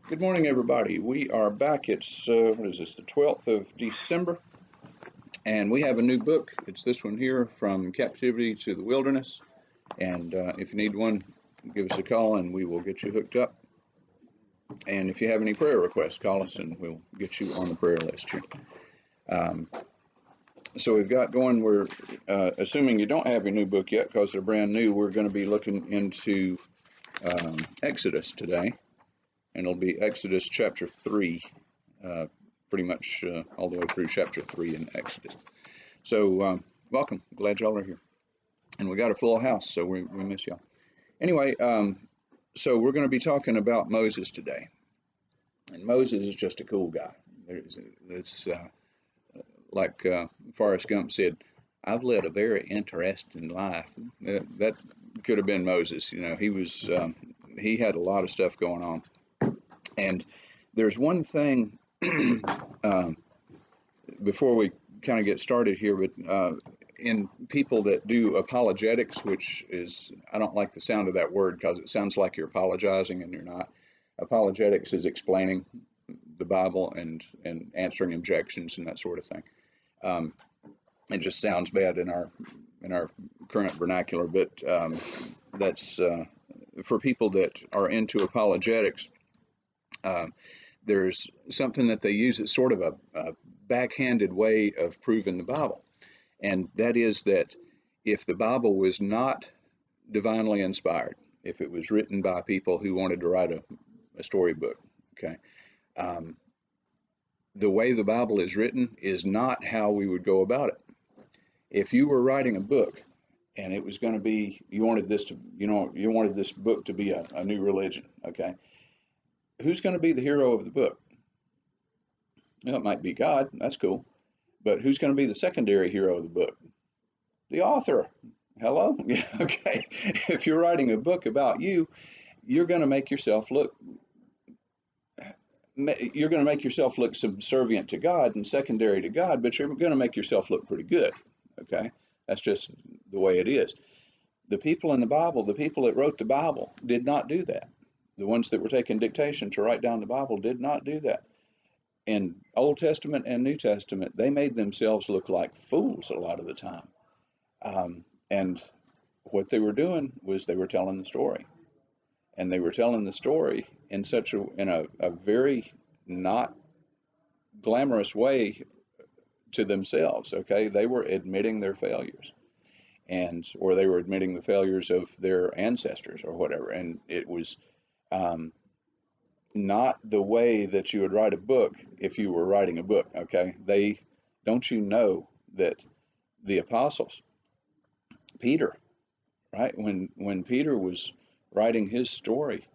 Good morning, everybody. We are back. It's, what is this, the 12th of December, and we have a new book. It's this one here, From Captivity to the Wilderness. And if you need one, give us a call and we will get you hooked up. And if you have any prayer requests, call us and we'll get you on the prayer list here. So we've got going, we're assuming you don't have your new book yet because they're brand new, we're going to be looking into Exodus today. And it'll be Exodus chapter 3, pretty much all the way through chapter 3 in Exodus. So welcome, glad y'all are here. And we got a full house, so we miss y'all. Anyway, so we're going to be talking about Moses today. And Moses is just a cool guy. It's like Forrest Gump said, I've led a very interesting life. That could have been Moses. You know, he had a lot of stuff going on. And there's one thing before we kind of get started here, but in people that do apologetics, which is, I don't like the sound of that word because it sounds like you're apologizing and you're not. Apologetics is explaining the Bible and answering objections and that sort of thing. It just sounds bad in our current vernacular, but that's for people that are into apologetics. There's something that they use as sort of a backhanded way of proving the Bible. And that is that if the Bible was not divinely inspired, if it was written by people who wanted to write a storybook, okay, the way the Bible is written is not how we would go about it. If you were writing a book and it was going to be, you wanted this book to be a new religion, okay, who's going to be the hero of the book? Well, it might be God. That's cool. But who's going to be the secondary hero of the book? The author. Hello? Yeah, okay. If you're writing a book about you, you're going to make yourself look subservient to God and secondary to God, but you're going to make yourself look pretty good. Okay? That's just the way it is. The people in the Bible, the people that wrote the Bible, did not do that. The ones that were taking dictation to write down the Bible did not do that. In Old Testament and New Testament, they made themselves look like fools a lot of the time. And what they were doing was they were telling the story. And they were telling the story in a very not glamorous way to themselves, okay? They were admitting their failures. Or they were admitting the failures of their ancestors or whatever. And it was not the way that you would write a book if you were writing a book, okay? Don't you know that the apostles, Peter, right? When Peter was writing his story,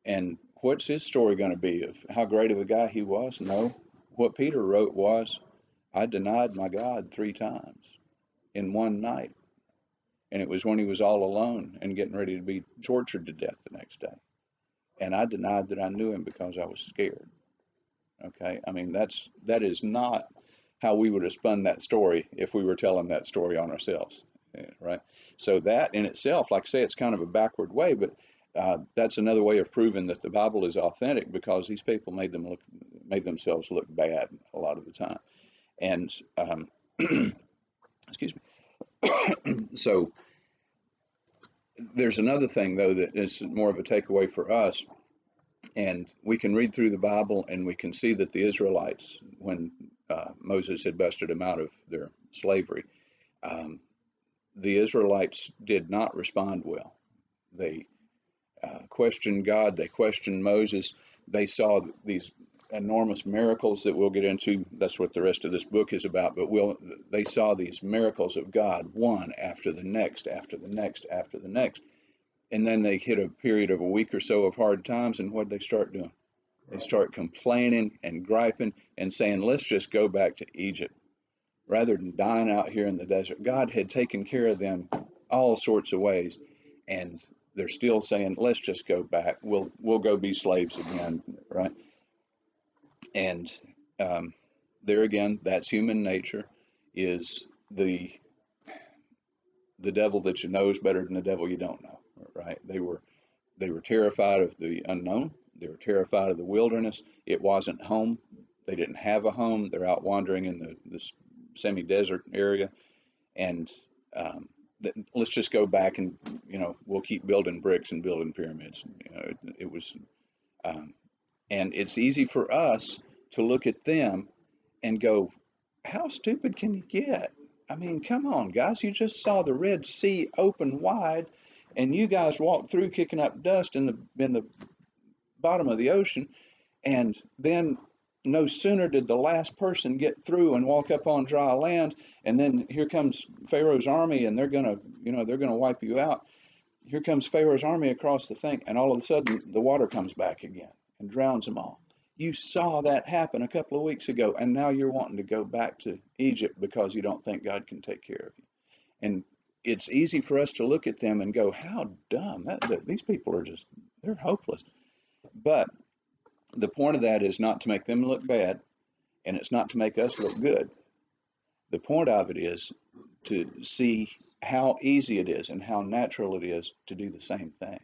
and what's his story going to be of how great of a guy he was? No, what Peter wrote was, I denied my God 3 times in one night. And it was when he was all alone and getting ready to be tortured to death the next day. And I denied that I knew him because I was scared. Okay, I mean, that is not how we would have spun that story if we were telling that story on ourselves, right? So that in itself, like I say, it's kind of a backward way, but that's another way of proving that the Bible is authentic, because these people made themselves look bad a lot of the time. And excuse me. So there's another thing, though, that is more of a takeaway for us. And we can read through the Bible and we can see that the Israelites, when Moses had busted them out of their slavery, the Israelites did not respond well. They questioned God. They questioned Moses. They saw these enormous miracles that we'll get into. That's what the rest of this book is about. But they saw these miracles of God, one after the next, after the next, after the next. And then they hit a period of a week or so of hard times, and what did they start doing? They start complaining and griping and saying, let's just go back to Egypt rather than dying out here in the desert. God had taken care of them all sorts of ways, and they're still saying, let's just go back. We'll go be slaves again, right? And there again, that's human nature, is the devil that you know is better than the devil you don't know, right? They were terrified of the unknown. They were terrified of the wilderness. It wasn't home. They didn't have a home. They're out wandering in this semi-desert area. And let's just go back and, we'll keep building bricks and building pyramids. It was, um, and it's easy for us to look at them and go, how stupid can you get? I mean, come on, guys. You just saw the Red Sea open wide, and you guys walked through kicking up dust in the bottom of the ocean, and then no sooner did the last person get through and walk up on dry land, and then here comes Pharaoh's army, and they're gonna wipe you out. Here comes Pharaoh's army across the thing, and all of a sudden the water comes back again and drowns them all. You saw that happen a couple of weeks ago, and now you're wanting to go back to Egypt because you don't think God can take care of you. And it's easy for us to look at them and go, how dumb, these people are just, they're hopeless. But the point of that is not to make them look bad, and it's not to make us look good. The point of it is to see how easy it is and how natural it is to do the same thing.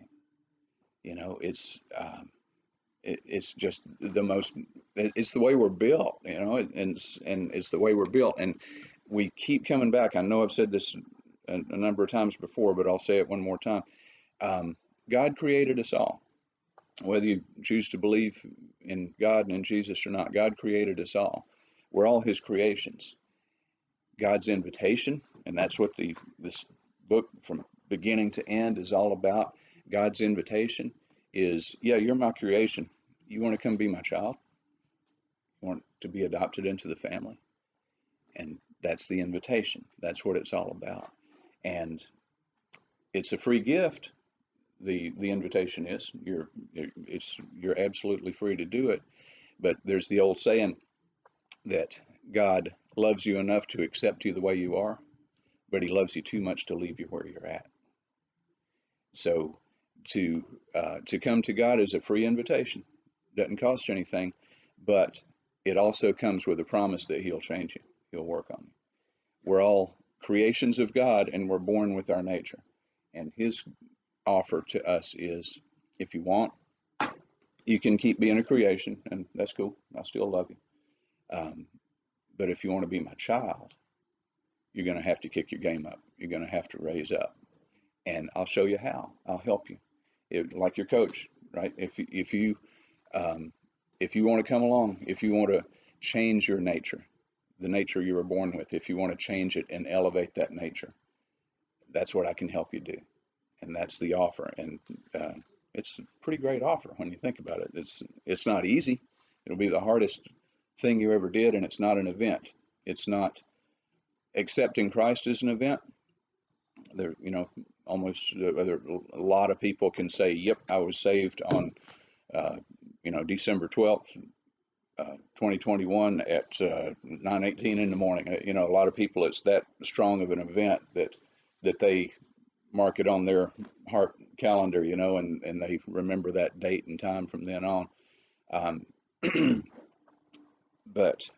It's just the most, it's the way we're built, and it's the way we're built. And we keep coming back. I know I've said this a number of times before, but I'll say it one more time. God created us all. Whether you choose to believe in God and in Jesus or not, God created us all. We're all his creations. God's invitation, and that's what this book from beginning to end is all about. God's invitation is, yeah, you're my creation. You want to come be my child? You want to be adopted into the family? And that's the invitation. That's what it's all about. And it's a free gift. The invitation is you're absolutely free to do it. But there's the old saying that God loves you enough to accept you the way you are, but he loves you too much to leave you where you're at. So to come to God is a free invitation. Doesn't cost you anything, but it also comes with a promise that he'll change you. He'll work on you. We're all creations of God, and we're born with our nature. And his offer to us is, if you want, you can keep being a creation, and that's cool. I still love you. But if you want to be my child, you're going to have to kick your game up. You're going to have to raise up. And I'll show you how. I'll help you. Like your coach, right? If you want to come along, if you want to change your nature, the nature you were born with, if you want to change it and elevate that nature, that's what I can help you do. And that's the offer. And it's a pretty great offer when you think about it. It's not easy. It'll be the hardest thing you ever did, and it's not an event. It's not accepting Christ as an event. There, almost a lot of people can say, "Yep, I was saved on, December 12th, 2021 at 9:18 in the morning." A lot of people, it's that strong of an event that they mark it on their heart calendar, and they remember that date and time from then on. But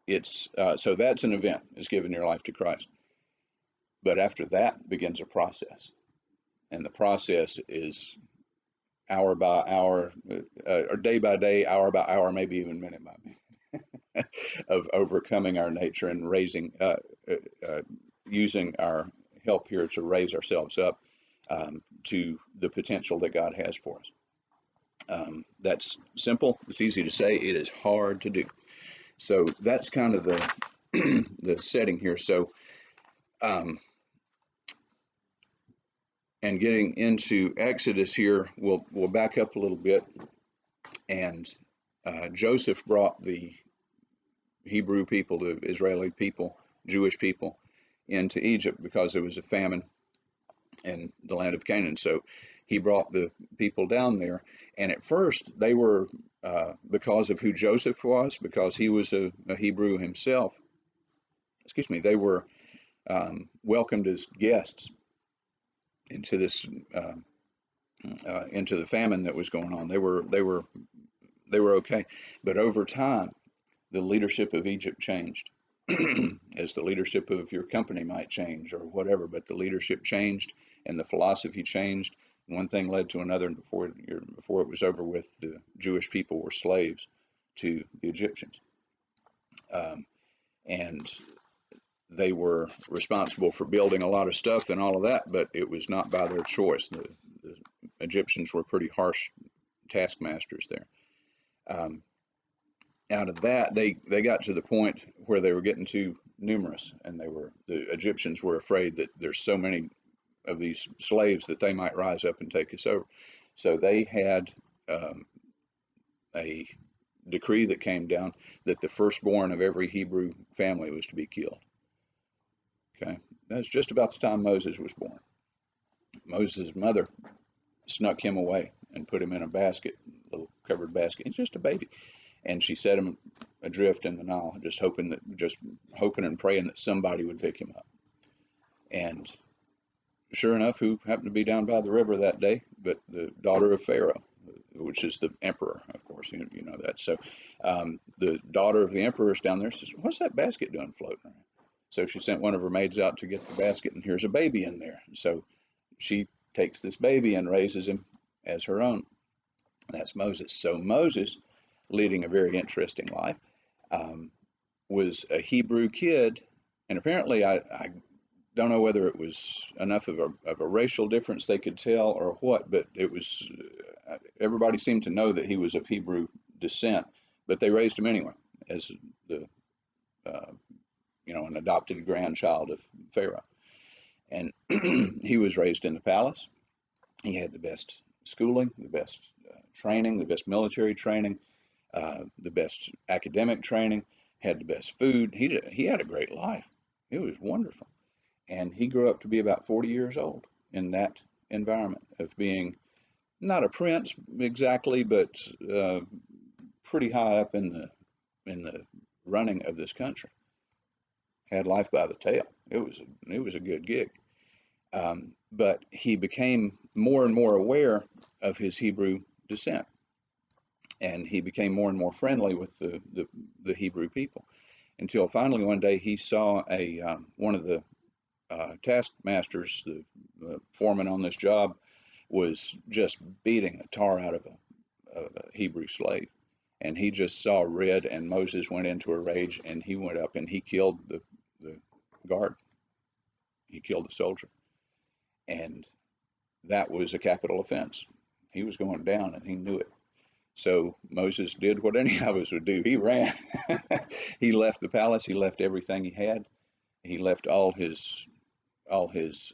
it's so that's an event, is giving your life to Christ. But after that begins a process, and the process is hour by hour, or day by day, hour by hour, maybe even minute by minute, of overcoming our nature and using our help here to raise ourselves up to the potential that God has for us. That's simple. It's easy to say. It is hard to do. So that's kind of the setting here. So, and getting into Exodus here, we'll back up a little bit. And Joseph brought the Hebrew people, the Israeli people, Jewish people, into Egypt because there was a famine in the land of Canaan. So he brought the people down there. And at first they were, because of who Joseph was, because he was a Hebrew himself, they were welcomed as guests into this, into the famine that was going on. They were okay. But over time, the leadership of Egypt changed, as the leadership of your company might change or whatever, but the leadership changed and the philosophy changed. one thing led to another, and before it was over with, the Jewish people were slaves to the Egyptians, um, and they were responsible for building a lot of stuff and all of that, but it was not by their choice. The Egyptians were pretty harsh taskmasters there. Um, Out of that, they got to the point where they were getting too numerous, and the Egyptians were afraid that there's so many of these slaves that they might rise up and take us over. So they had um, a decree that came down that the firstborn of every Hebrew family was to be killed. Okay, that's just about the time Moses was born. Moses' mother snuck him away and put him in a basket, a little covered basket. He's just a baby, and she set him adrift in the Nile, just hoping and praying that somebody would pick him up. And sure enough, who happened to be down by the river that day but the daughter of Pharaoh, which is the emperor, of course, you know that. So the daughter of the emperor is down there, says, "What's that basket doing floating around?" So she sent one of her maids out to get the basket, and here's a baby in there. So she takes this baby and raises him as her own. That's Moses. So Moses, leading a very interesting life, was a Hebrew kid, and apparently I don't know whether it was enough of a racial difference they could tell or what, but it was everybody seemed to know that he was of Hebrew descent, but they raised him anyway as the an adopted grandchild of Pharaoh, and he was raised in the palace. He had the best schooling, the best training, the best military training, the best academic training, had the best food. He had a great life. It was wonderful. And he grew up to be about 40 years old in that environment of being not a prince exactly, but pretty high up in the running of this country. Had life by the tail. It was a good gig. But he became more and more aware of his Hebrew descent, and he became more and more friendly with the Hebrew people, until finally one day he saw one of the taskmasters, the foreman on this job, was just beating a tar out of a Hebrew slave, and he just saw red. And Moses went into a rage, and he went up and he killed the guard. He killed the soldier, and that was a capital offense. He was going down, and he knew it. So Moses did what any of us would do. He ran. He left the palace. He left everything he had. He left all his toys,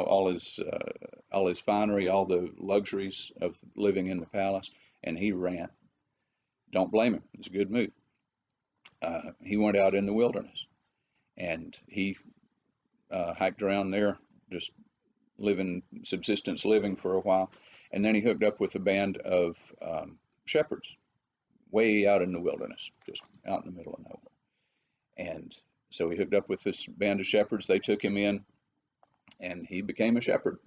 all his finery, all the luxuries of living in the palace, and he ran. Don't blame him. It's a good move. He went out in the wilderness, and he hiked around there, just subsistence living for a while, and then he hooked up with a band of shepherds way out in the wilderness, just out in the middle of nowhere. And so he hooked up with this band of shepherds. They took him in, and he became a shepherd.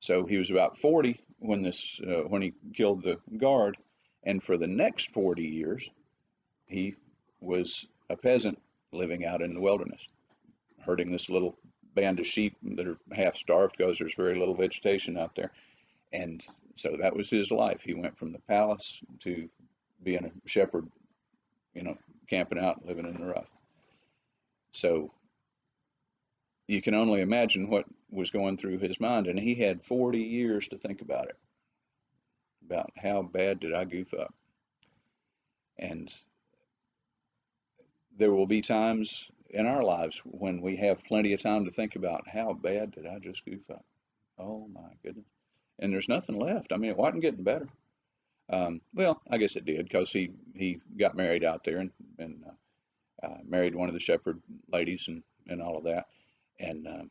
So he was about 40 when he killed the guard, and for the next 40 years, he was a peasant living out in the wilderness, herding this little band of sheep that are half starved because there's very little vegetation out there. And so that was his life. He went from the palace to being a shepherd, camping out, living in the rough. So you can only imagine what was going through his mind. And he had 40 years to think about it, about how bad did I goof up. And there will be times in our lives when we have plenty of time to think about, how bad did I just goof up? Oh my goodness. And there's nothing left. I mean, it wasn't getting better. Well, I guess it did, because he got married out there, and married one of the shepherd ladies, and all of that. And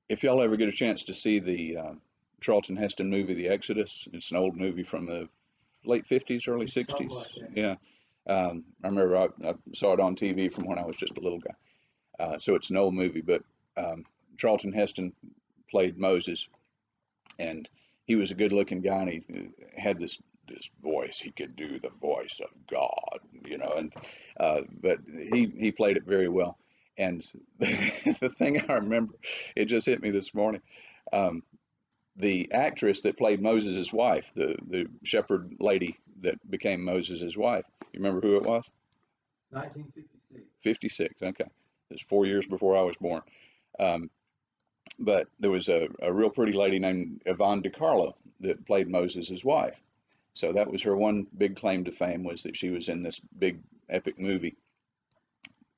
if y'all ever get a chance to see the Charlton Heston movie, The Exodus, it's an old movie from the late 50s, early 60s. Yeah. I remember I saw it on TV from when I was just a little guy. So it's an old movie, but Charlton Heston played Moses, and he was a good-looking guy, and he had this voice. He could do the voice of God, and but he played it very well. And the thing I remember, it just hit me this morning. Um, the actress that played Moses' wife, the shepherd lady that became Moses' wife, you remember who it was? 1956. 56, okay. It was 4 years before I was born. Um, but there was a real pretty lady named Yvonne DiCarlo that played Moses' wife. So that was her one big claim to fame, was that she was in this big epic movie.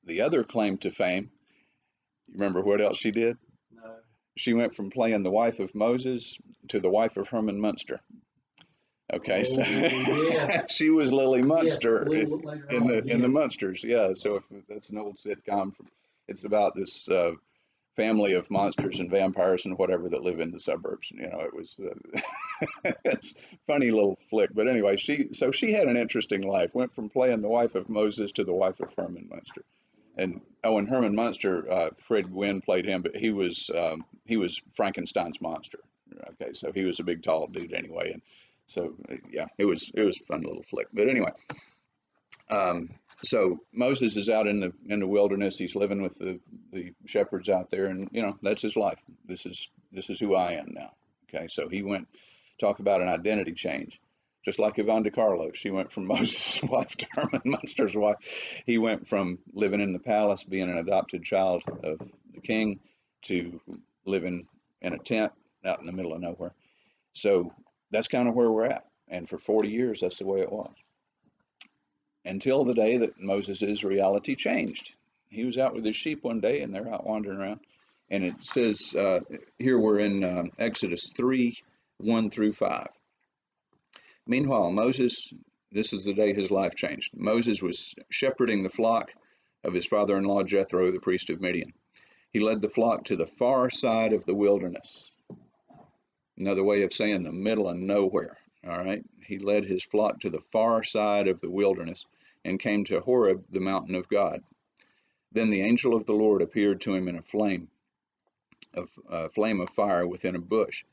The other claim to fame, you remember what else she did? No. She went from playing the wife of Moses to the wife of Herman Munster. Okay, so yes. she was Lily Yes, a Munster little later in on, the yes. Munsters. Yeah, so if that's an old sitcom. It's about this family of monsters and vampires and whatever that live in the suburbs. You know, it was it's a funny little flick. But anyway, she had an interesting life. Went from playing the wife of Moses to the wife of Herman Munster. And oh, and Herman Munster, Fred Gwynn played him, but he was Frankenstein's monster. Okay, so he was a big tall dude anyway, and so yeah, it was a fun little flick. But anyway, um, so Moses is out in the wilderness. He's living with the shepherds out there, and you know that's his life. This is who I am now. Okay, so he went talk about an identity change. Just like Yvonne DiCarlo, she went from Moses' wife to Herman Munster's wife. He went from living in the palace, being an adopted child of the king, to living in a tent out in the middle of nowhere. So that's kind of where we're at. And for 40 years, that's the way it was until the day that Moses' reality changed. He was out with his sheep one day, and they're out wandering around. And it says here we're in Exodus 3 1 through 5. Meanwhile, Moses, this is the day his life changed. Moses was shepherding the flock of his father in law Jethro, the priest of Midian. He led the flock to the far side of the wilderness. Another way of saying the middle of nowhere. All right. He led his flock to the far side of the wilderness and came to Horeb, the mountain of God. Then the angel of the Lord appeared to him in a flame of fire within a bush.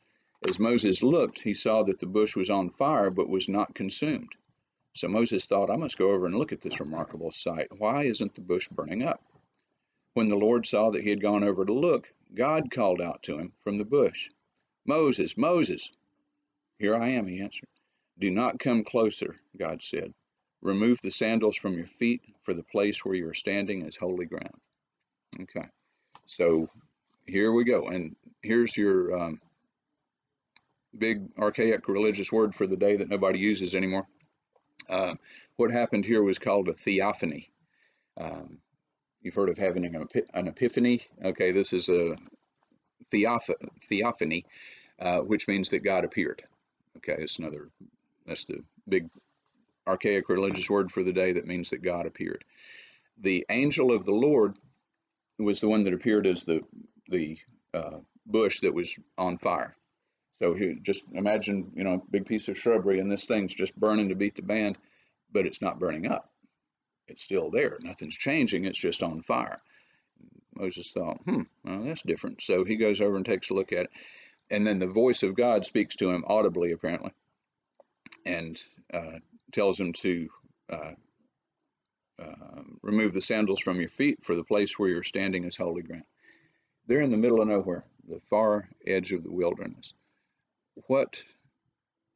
As Moses looked, he saw that the bush was on fire but was not consumed. So Moses thought, I must go over and look at this remarkable sight. Why isn't the bush burning up? When the Lord saw that he had gone over to look, God called out to him from the bush, Moses, Moses. Here I am, he answered. Do not come closer, God said. Remove the sandals from your feet, for the place where you are standing is holy ground. Okay, so here we go. And here's your big archaic religious word for the day that nobody uses anymore. What happened here was called a theophany. Um, you've heard of having an epiphany. Okay, this is a theophany, which means that God appeared. Okay, that's the big archaic religious word for the day that means that God appeared. The angel of the Lord was the one that appeared as the bush that was on fire. So just imagine, you know, big piece of shrubbery, and this thing's just burning to beat the band, but it's not burning up. It's still there. Nothing's changing. It's just on fire. Moses thought, well, that's different. So he goes over and takes a look at it. And then the voice of God speaks to him audibly, apparently, and tells him to remove the sandals from your feet, for the place where you're standing is holy ground. They're in the middle of nowhere, the far edge of the wilderness. What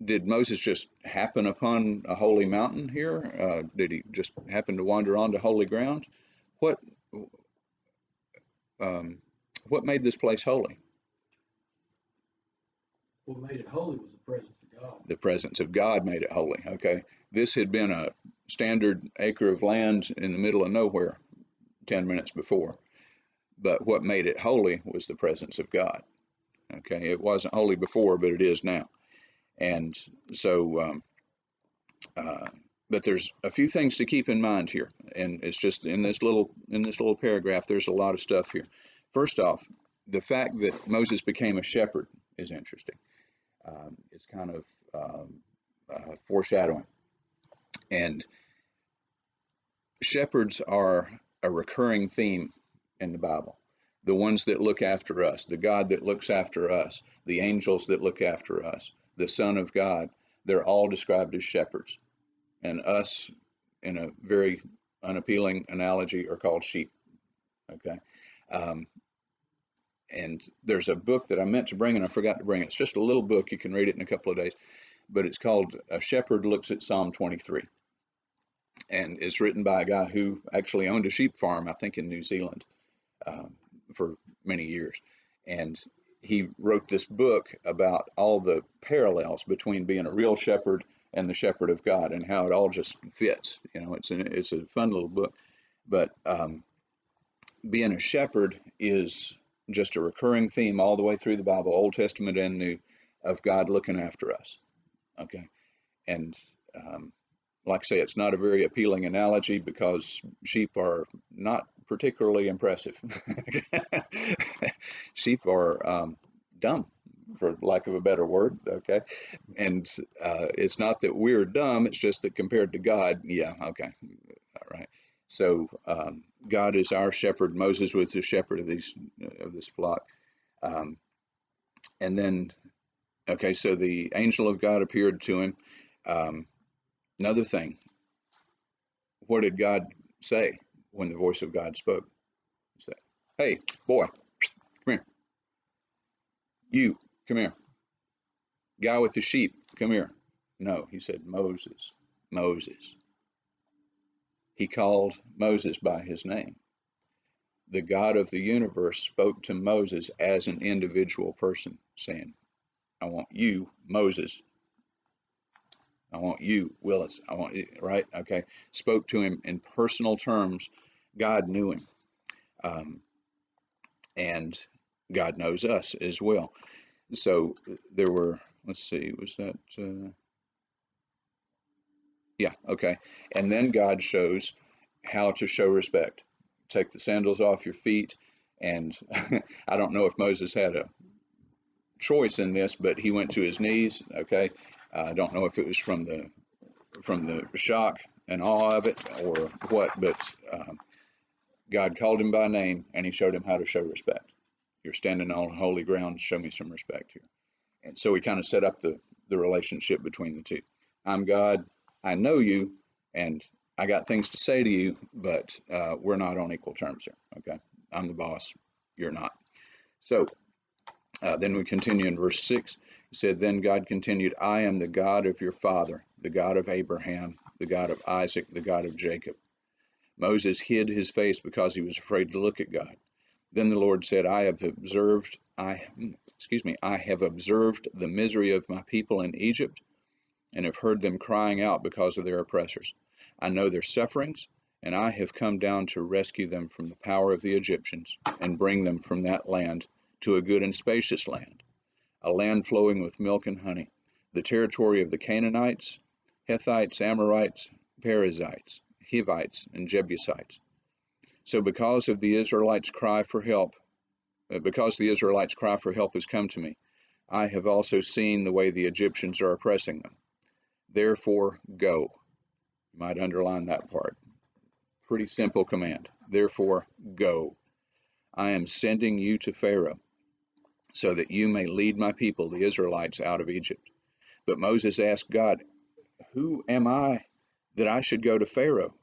did Moses just happen upon a holy mountain here? Did he just happen to wander onto holy ground? What um, what made this place holy? What made it holy was the presence of God. The presence of God made it holy. Okay, this had been a standard acre of land in the middle of nowhere 10 minutes before, but what made it holy was the presence of God. Okay, it wasn't holy before, but it is now. And so but there's a few things to keep in mind here, and it's just in this little paragraph there's a lot of stuff here. First off, the fact that Moses became a shepherd is interesting. It's kind of foreshadowing, and shepherds are a recurring theme in the Bible. The ones that look after us, the God that looks after us, the angels that look after us, the Son of God, they're all described as shepherds. And us, in a very unappealing analogy, are called sheep. Okay. Um, and there's a book that I meant to bring and I forgot to bring it. It's just a little book. You can read it in a couple of days, but it's called A Shepherd Looks at Psalm 23. And it's written by a guy who actually owned a sheep farm, I think in New Zealand, um, for many years. And he wrote this book about all the parallels between being a real shepherd and the shepherd of God and how it all just fits. You know, it's a fun little book. But being a shepherd is just a recurring theme all the way through the Bible, Old Testament and New, of God looking after us. Okay. And like I say, it's not a very appealing analogy because sheep are not particularly impressive. Sheep are dumb, for lack of a better word. Okay. And it's not that we're dumb, it's just that compared to God, yeah, okay. All right. So God is our shepherd. Moses was the shepherd of this flock. Um, and then, okay, so the angel of God appeared to him. Um, Another thing, what did God say when the voice of God spoke? He said, "Hey, boy, come here. You, come here. Guy with the sheep, come here." No, he said, "Moses, Moses." He called Moses by his name. The God of the universe spoke to Moses as an individual person, saying, "I want you, Moses. I want you, Willis. I want you," right? Okay. Spoke to him in personal terms. God knew him. Um, and God knows us as well. So there were, let's see, was that, yeah, okay. And then God shows how to show respect. Take the sandals off your feet. And I don't know if Moses had a choice in this, but he went to his knees. Okay. I don't know if it was from the shock and awe of it or what, but God called him by name and he showed him how to show respect. You're standing on holy ground, show me some respect here. And so we kind of set up the relationship between the two. I'm God, I know you, and I got things to say to you, but we're not on equal terms here. Okay. I'm the boss, you're not. So then we continue in verse 6. He said, "Then God continued, I am the God of your father, the God of Abraham, the God of Isaac, the God of Jacob." Moses hid his face because he was afraid to look at God. Then the Lord said, I have observed the misery of my people in Egypt and have heard them crying out because of their oppressors. I know their sufferings, and I have come down to rescue them from the power of the Egyptians and bring them from that land to a good and spacious land, a land flowing with milk and honey, the territory of the Canaanites, Hittites, Amorites, Perizzites, Hivites, and Jebusites. So because the Israelites' cry for help has come to me, I have also seen the way the Egyptians are oppressing them. Therefore, go. You might underline that part. Pretty simple command. Therefore, go. I am sending you to Pharaoh, so that you may lead my people, the Israelites, out of Egypt. But Moses asked God, who am I that I should go to Pharaoh,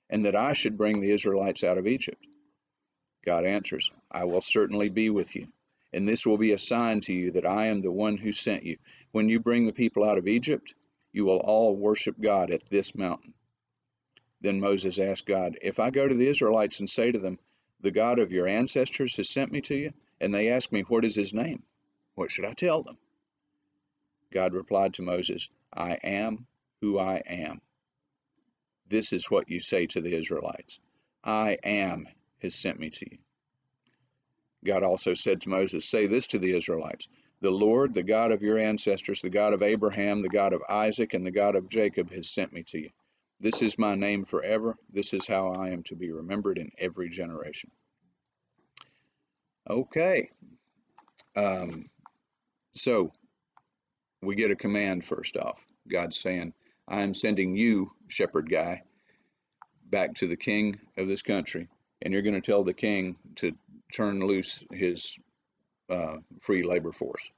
and that I should bring the Israelites out of Egypt? God answers, I will certainly be with you, and this will be a sign to you that I am the one who sent you. When you bring the people out of Egypt, you will all worship God at this mountain. Then Moses asked God, if I go to the Israelites and say to them, the God of your ancestors has sent me to you, and they ask me, what is his name? What should I tell them? God replied to Moses, I am who I am. This is what you say to the Israelites. I am has sent me to you. God also said to Moses, say this to the Israelites, the Lord, the God of your ancestors, the God of Abraham, the God of Isaac, and the God of Jacob has sent me to you. This is my name forever. This is how I am to be remembered in every generation. Okay. So we get a command first off. God's saying, I am sending you, shepherd guy, back to the king of this country, and you're going to tell the king to turn loose his free labor force.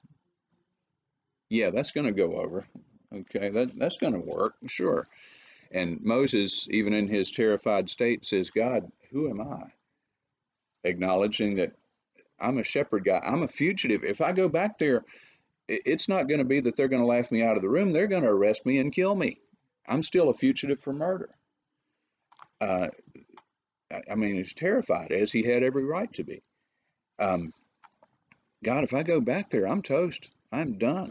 Yeah, that's going to go over. Okay, that's going to work, sure. And Moses, even in his terrified state, says, God, who am I? acknowledging that I'm a shepherd guy. I'm a fugitive. If I go back there, it's not going to be that they're going to laugh me out of the room. They're going to arrest me and kill me. I'm still a fugitive for murder. Uh, I mean, he's terrified, as he had every right to be. Um, God, if I go back there, I'm toast. I'm done.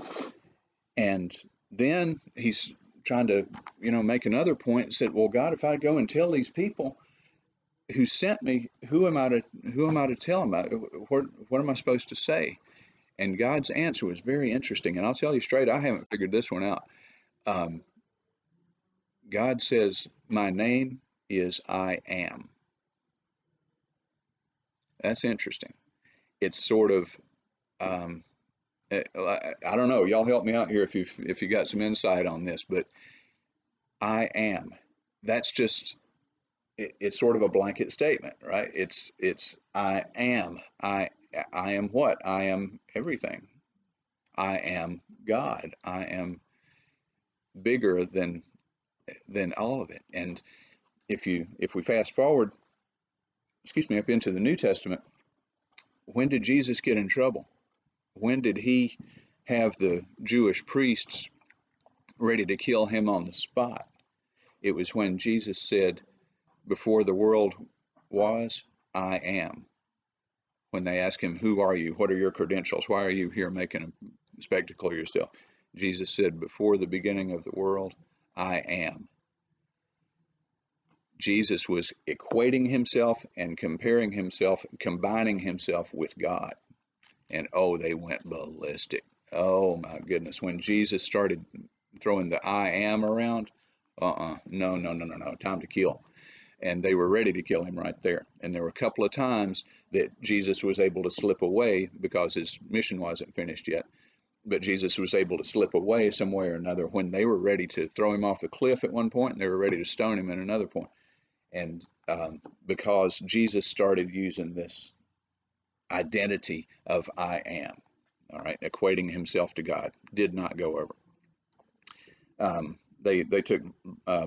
And then he's trying to, make another point and said, well, God, if I go and tell these people who sent me, who am I to tell them? What am I supposed to say? And God's answer was very interesting. And I'll tell you straight, I haven't figured this one out. Um, God says, my name is I am. That's interesting. It's sort of, um, I don't know. Y'all help me out here if you got some insight on this, but I am. That's just it's sort of a blanket statement, right? It's I am. I am what? I am everything. I am God. I am bigger than all of it. And if we fast forward, up into the New Testament, when did Jesus get in trouble? When did he have the Jewish priests ready to kill him on the spot? It was when Jesus said, before the world was, I am. When they asked him, who are you? What are your credentials? Why are you here making a spectacle of yourself? Jesus said, before the beginning of the world, I am. Jesus was equating himself and comparing himself, combining himself with God. And oh, they went ballistic. Oh my goodness. When Jesus started throwing the I am around, no, time to kill. And they were ready to kill him right there. And there were a couple of times that Jesus was able to slip away because his mission wasn't finished yet. But Jesus was able to slip away some way or another when they were ready to throw him off a cliff at one point, and they were ready to stone him at another point. And because Jesus started using this identity of I am, all right, equating himself to God, did not go over. They took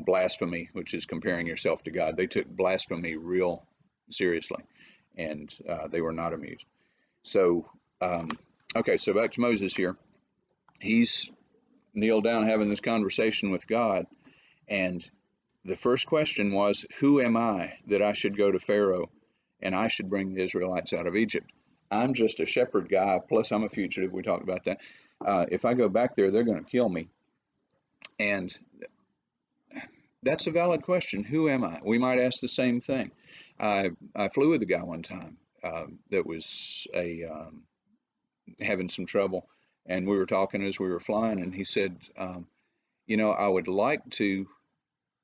blasphemy, which is comparing yourself to God. They took blasphemy real seriously, and they were not amused. So, okay, so back to Moses here. He's kneeled down having this conversation with God, and the first question was, who am I that I should go to Pharaoh and I should bring the Israelites out of Egypt? I'm just a shepherd guy, plus I'm a fugitive. We talked about that. If I go back there, they're going to kill me. And that's a valid question. Who am I? We might ask the same thing. I flew with a guy one time that was having some trouble, and we were talking as we were flying, and he said, I would like to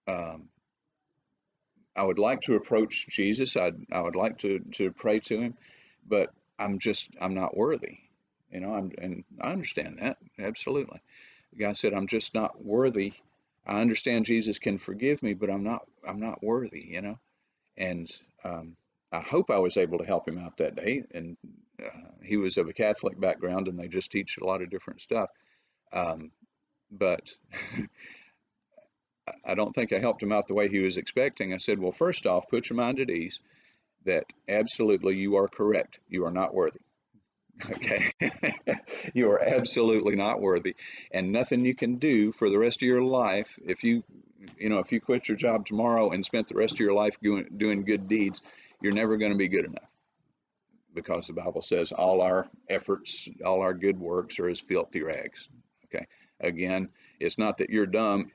um, approach Jesus. I would like to pray to him, but I'm not worthy. And I understand that absolutely. The guy said, I'm just not worthy. I understand Jesus can forgive me, but I'm not worthy, And I hope I was able to help him out that day. And he was of a Catholic background, and they just teach a lot of different stuff. But I don't think I helped him out the way he was expecting. I said, well, first off, put your mind at ease that absolutely you are correct. You are not worthy. Okay. You are absolutely not worthy, and nothing you can do for the rest of your life. If you quit your job tomorrow and spent the rest of your life doing good deeds, you're never going to be good enough, because the Bible says all our efforts, all our good works are as filthy rags. Okay. Again, it's not that you're dumb,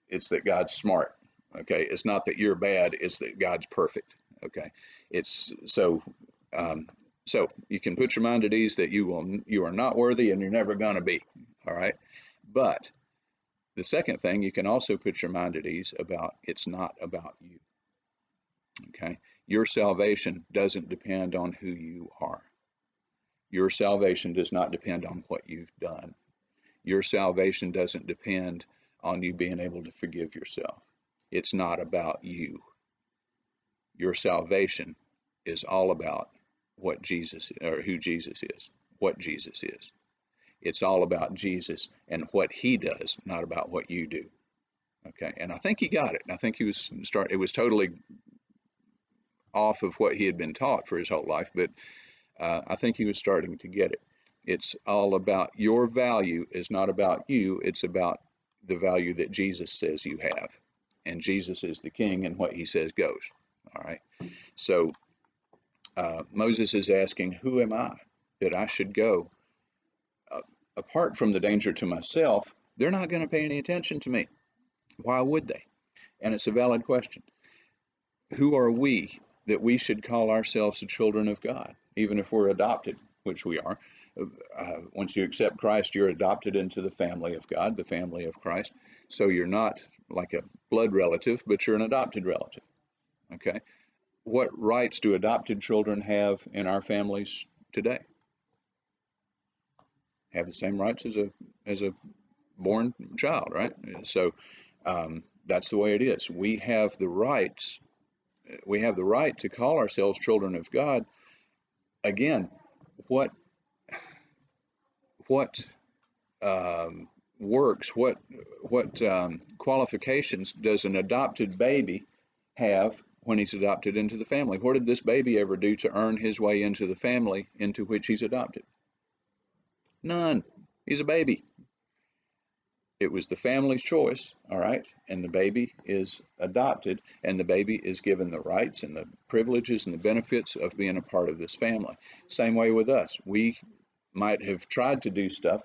it's that God's smart. Okay. It's not that you're bad, it's that God's perfect. Okay. It's so you can put your mind at ease that you are not worthy, and you're never going to be. All right. But the second thing, you can also put your mind at ease about, it's not about you. Okay. Your salvation doesn't depend on who you are. Your salvation does not depend on what you've done. Your salvation doesn't depend on you being able to forgive yourself. It's not about you. Your salvation is all about what Jesus, or who Jesus is, what Jesus is. It's all about Jesus and what he does, not about what you do. Okay. And I think he got it. I think it was totally off of what he had been taught for his whole life, but I think he was starting to get it. It's all about your value is not about you. It's about the value that Jesus says you have. And Jesus is the king, and what he says goes. All right. So Moses is asking, who am I that I should go? Apart from the danger to myself, they're not going to pay any attention to me. Why would they? And it's a valid question. Who are we that we should call ourselves the children of God, even if we're adopted, which we are? Once you accept Christ, you're adopted into the family of God, the family of Christ. So you're not like a blood relative, but you're an adopted relative. Okay. What rights do adopted children have in our families today? Have the same rights as a born child, right? So that's the way it is. We have the rights. We have the right to call ourselves children of God. Again, what what works? What qualifications does an adopted baby have when he's adopted into the family? What did this baby ever do to earn his way into the family into which he's adopted? None. He's a baby. It was the family's choice, all right, and the baby is adopted, and the baby is given the rights and the privileges and the benefits of being a part of this family. Same way with us. We might have tried to do stuff,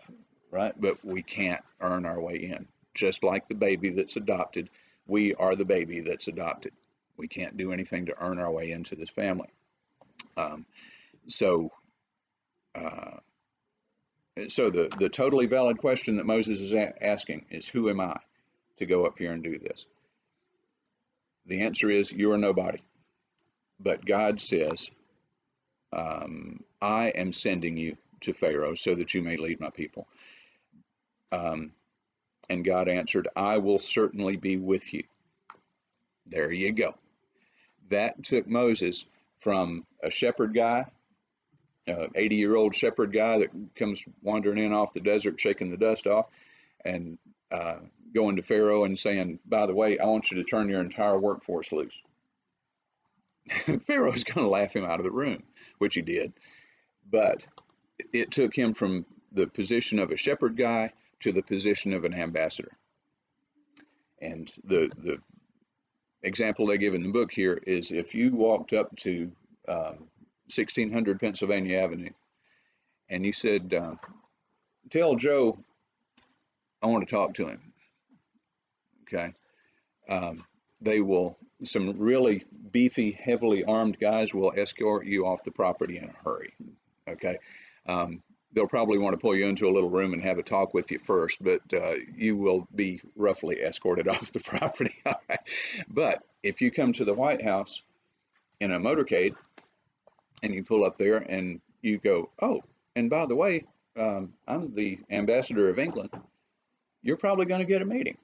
right, but we can't earn our way in. Just like the baby that's adopted, we are the baby that's adopted. We can't do anything to earn our way into this family. Um, so, uh, so the totally valid question that Moses is asking is, who am I to go up here and do this? The answer is, you are nobody. But God says, I am sending you to Pharaoh so that you may lead my people. And God answered, I will certainly be with you. There you go. That took Moses from a shepherd guy, 80-year-old shepherd guy that comes wandering in off the desert, shaking the dust off, and going to Pharaoh and saying, by the way, I want you to turn your entire workforce loose. Pharaoh's going to laugh him out of the room, which he did. But it took him from the position of a shepherd guy to the position of an ambassador. And the example they give in the book here is, if you walked up to 1600 Pennsylvania Avenue and you said, tell Joe I want to talk to him. Okay. They will, some really beefy, heavily armed guys will escort you off the property in a hurry. Okay. They'll probably want to pull you into a little room and have a talk with you first, but you will be roughly escorted off the property. But if you come to the White House in a motorcade and you pull up there and you go, oh, and by the way, I'm the ambassador of England, you're probably going to get a meeting.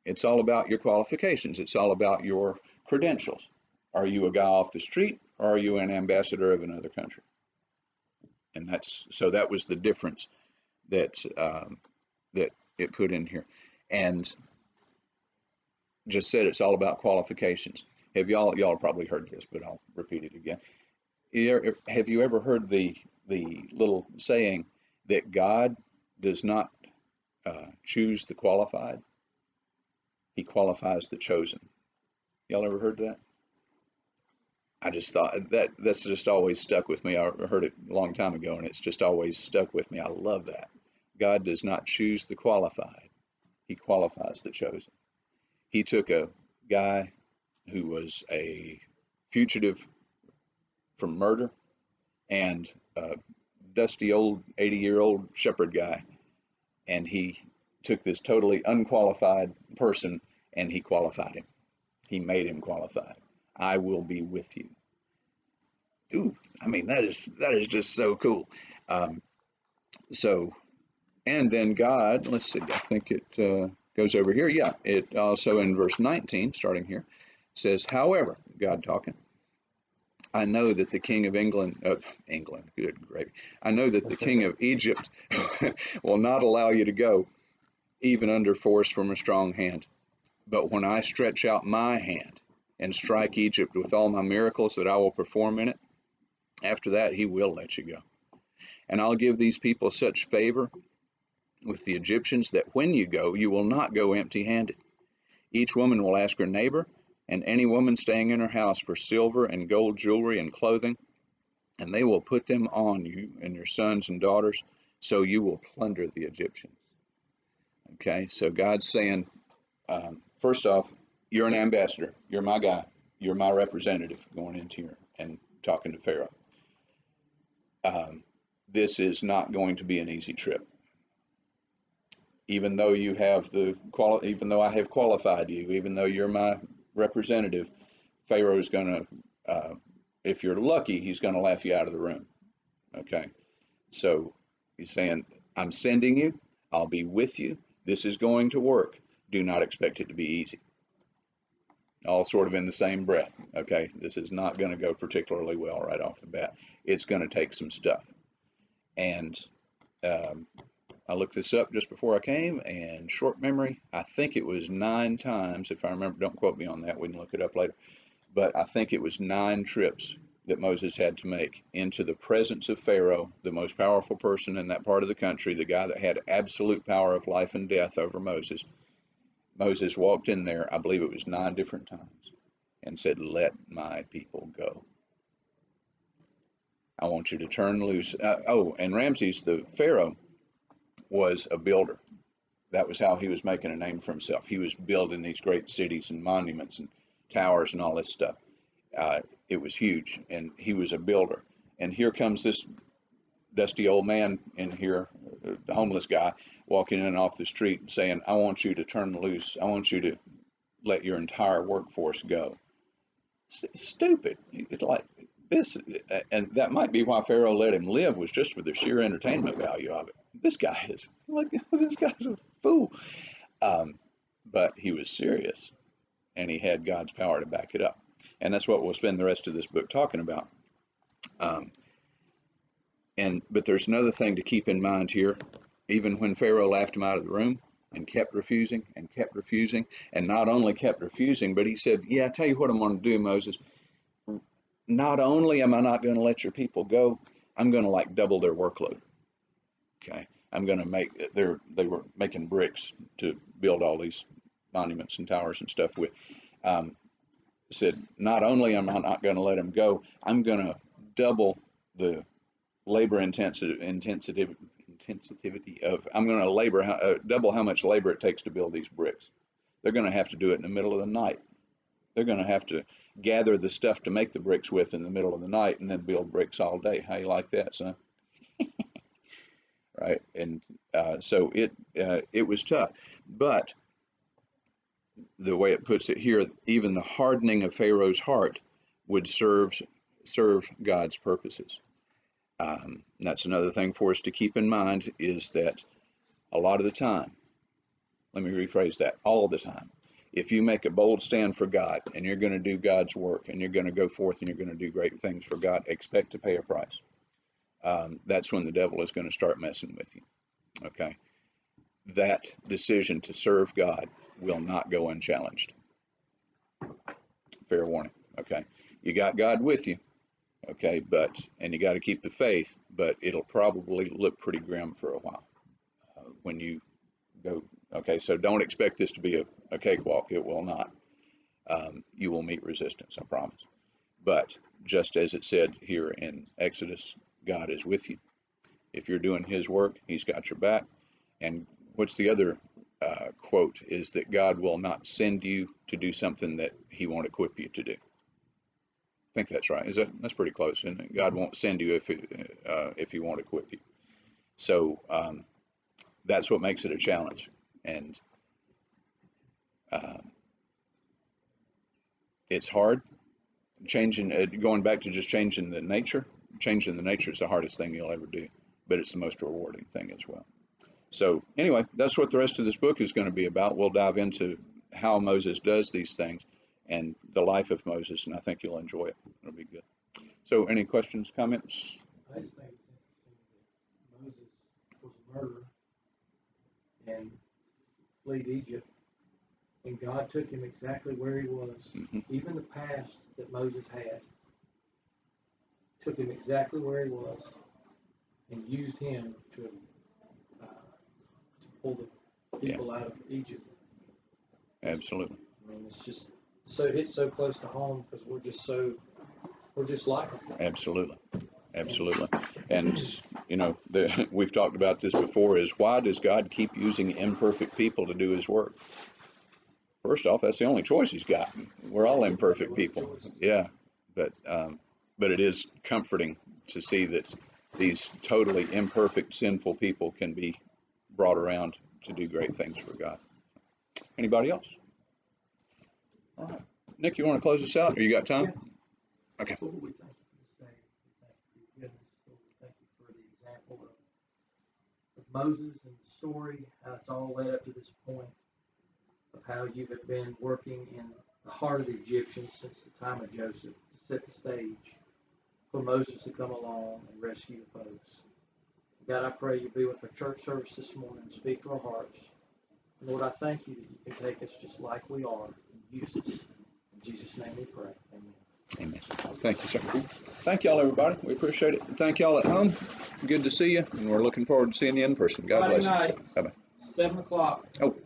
It's all about your qualifications. It's all about your credentials. Are you a guy off the street, or are you an ambassador of another country? And that was the difference that that it put in here, and just said it's all about qualifications. Have y'all probably heard this, but I'll repeat it again. Have you ever heard the little saying that God does not choose the qualified? He qualifies the chosen. Y'all ever heard that? I just thought that's just always stuck with me. I heard it a long time ago, and it's just always stuck with me. I love that. God does not choose the qualified. He qualifies the chosen. He took a guy who was a fugitive from murder and a dusty old 80-year-old shepherd guy, and he took this totally unqualified person and he qualified him. He made him qualified. I will be with you. Ooh, I mean, that is just so cool. So, and then God, let's see, I think it goes over here. Yeah, it also in verse 19, starting here, says, however, God talking, I know that the king of England, good gravy. I know that the king of Egypt will not allow you to go, even under force from a strong hand. But when I stretch out my hand and strike Egypt with all my miracles that I will perform in it, after that he will let you go. And I'll give these people such favor with the Egyptians that when you go, you will not go empty-handed. Each woman will ask her neighbor and any woman staying in her house for silver and gold jewelry and clothing, and they will put them on you and your sons and daughters, so you will plunder the Egyptians. Okay, so God's saying, first off, you're an ambassador. You're my guy. You're my representative going into here and talking to Pharaoh. This is not going to be an easy trip. Even though you have even though I have qualified you, even though you're my representative, Pharaoh is going to, if you're lucky, he's going to laugh you out of the room. Okay, so he's saying, I'm sending you. I'll be with you. This is going to work. Do not expect it to be easy. All sort of in the same breath. Okay, this is not going to go particularly well right off the bat. It's going to take some stuff. And I looked this up just before I came, and short memory, I think it was 9 times, if I remember, don't quote me on that, we can look it up later, but I think it was 9 trips that Moses had to make into the presence of Pharaoh, the most powerful person in that part of the country, the guy that had absolute power of life and death over Moses. Moses walked in there, I believe it was 9 different times, and said, let my people go. I want you to turn loose. And Ramses, the Pharaoh, was a builder. That was how he was making a name for himself. He was building these great cities and monuments and towers and all this stuff. It was huge, and he was a builder. And here comes this dusty old man in here, the homeless guy, walking in off the street saying, I want you to turn loose. I want you to let your entire workforce go. Stupid. It's like this, and that might be why Pharaoh let him live, was just for the sheer entertainment value of it. This guy's a fool. But he was serious, and he had God's power to back it up. And that's what we'll spend the rest of this book talking about. But there's another thing to keep in mind here. Even when Pharaoh laughed him out of the room and kept refusing, and not only kept refusing, but he said, yeah, I tell you what I'm going to do, Moses. Not only am I not going to let your people go, I'm going to double their workload. Okay, I'm going to they were making bricks to build all these monuments and towers and stuff with. Said, not only am I not going to let them go, I'm going to double the labor intensity of, I'm going to double how much labor it takes to build these bricks. They're going to have to do it in the middle of the night. They're going to have to gather the stuff to make the bricks with in the middle of the night and then build bricks all day. How you like that, son? Right? And so it was tough. But the way it puts it here, even the hardening of Pharaoh's heart would serve God's purposes. That's another thing for us to keep in mind, is that a lot of the time, let me rephrase that, all the time, if you make a bold stand for God and you're going to do God's work and you're going to go forth and you're going to do great things for God, expect to pay a price. That's when the devil is going to start messing with you. Okay. That decision to serve God will not go unchallenged. Fair warning. Okay. You got God with you. Okay. And you got to keep the faith, but it'll probably look pretty grim for a while when you go. Okay. So don't expect this to be a cakewalk. It will not. You will meet resistance, I promise. But just as it said here in Exodus, God is with you. If you're doing his work, he's got your back. And what's the other quote, is that God will not send you to do something that he won't equip you to do. I think that's right. That's pretty close, isn't it? God won't send you if he won't equip you. So that's what makes it a challenge. And it's hard. Going back to just changing the nature is the hardest thing you'll ever do, but it's the most rewarding thing as well. So anyway, that's what the rest of this book is going to be about. We'll dive into how Moses does these things and the life of Moses, and I think you'll enjoy it. It'll be good. So any questions, comments? I just think it's interesting that Moses was a murderer and fled Egypt And God took him exactly where he was. Mm-hmm. Even the past that Moses had took him exactly where he was and used him to pull the people out of Egypt. Absolutely. I mean, it's just hits so close to home because we're just like him. Absolutely. Absolutely. And, we've talked about this before, is why does God keep using imperfect people to do his work? First off, that's the only choice he's got. We're all imperfect people. Yeah. But it is comforting to see that these totally imperfect, sinful people can be brought around to do great things for God. Anybody else? All right. Nick, you want to close us out, or you got time? Yeah. Okay. Lord, we thank you for this day. We thank you for your goodness. Lord, we thank you for the example of Moses and the story, how it's all led up to this point, of how you have been working in the heart of the Egyptians since the time of Joseph to set the stage for Moses to come along and rescue the folks. God, I pray you be with our church service this morning and speak to our hearts. Lord, I thank you that you can take us just like we are and use us. In Jesus' name we pray. Amen. Amen. Thank you, sir. Thank y'all, everybody. We appreciate it. Thank y'all at home. Good to see you, and we're looking forward to seeing you in person. God Friday bless night, you. Bye-bye. 7 o'clock. Oh,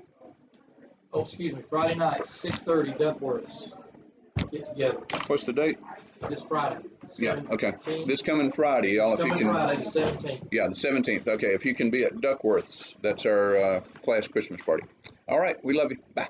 excuse me. Friday night, 6:30, Duckworth's. Get together. What's the date? This Friday. Yeah, okay. 17th. This coming Friday, y'all, if you can. Friday, the 17th. Yeah, the 17th. Okay, if you can be at Duckworth's, that's our class Christmas party. All right, we love you. Bye.